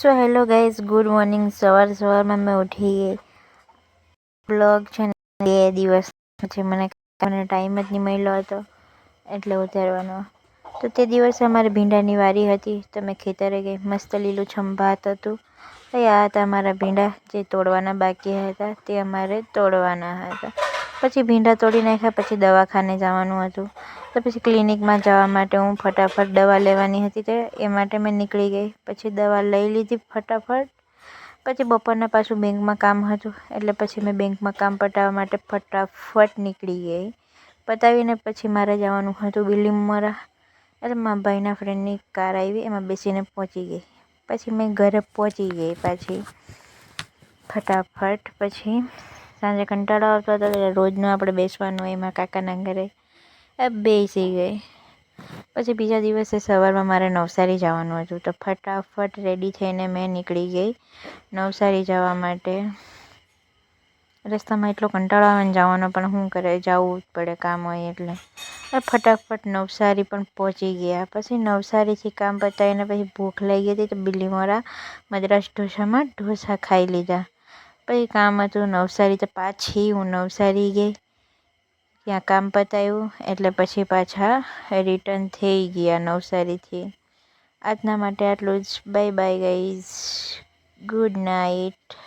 So hello guys, good morning. સવારમાં મેં ઉઠી ગઈ. બ્લોગ છે ને 2 દિવસ પછી મને ટાઈમ જ નહીં મળ્યો હતો એટલે ઉતારવાનો. તો તે દિવસે અમારે ભીંડાની વારી હતી તો મેં ખેતરે ગઈ. મસ્ત લીલુંછમ ભાત હતું. આ હતા અમારા ભીંડા જે તોડવાના બાકી હતા, તે અમારે તોડવાના હતા. પછી ભીંડા તોડી નાખ્યા. પછી દવાખાને જવાનું હતું તો પછી ક્લિનિકમાં જવા માટે હું ફટાફટ દવા લેવાની હતી, તો એ માટે મેં નીકળી ગઈ. પછી દવા લઈ લીધી ફટાફટ. પછી બપોરના પાછું બેંકમાં કામ હતું એટલે પછી મેં બેંકમાં કામ પતાવવા માટે ફટાફટ નીકળી ગઈ. પતાવીને પછી મારે જવાનું હતું બીલીમોરા, એટલે મારા ભાઈના ફ્રેન્ડની કાર આવી, એમાં બેસીને પહોંચી ગઈ. પછી મેં ઘરે પહોંચી ગઈ પાછી ફટાફટ. પછી સાંજે કંટાળો આવતો હતો એટલે રોજનું આપણે બેસવાનું એમાં કાકાના ઘરે બેસી ગઈ. પછી બીજા દિવસે સવારમાં મારે નવસારી જવાનું હતું તો ફટાફટ રેડી થઈને મેં નીકળી ગઈ નવસારી જવા માટે. રસ્તામાં એટલો કંટાળો આવે ને જવાનો, પણ શું કરે, જવું જ પડે, કામ હોય એટલે. ફટાફટ નવસારી પણ પહોંચી ગયા. પછી નવસારીથી કામ પતાવીને પછી ભૂખ લાગી હતી તો બીલીમોરા મદ્રાસ ઢોસામાં ઢોસા ખાઈ લીધા. પછી કામ હતું નવસારી તો પાછી હું નવસારી ગઈ, ત્યાં કામ પતાવ્યું એટલે પછી પાછા રિટર્ન થઈ ગયા નવસારીથી. આજના માટે આટલું જ. Bye bye guys, good night.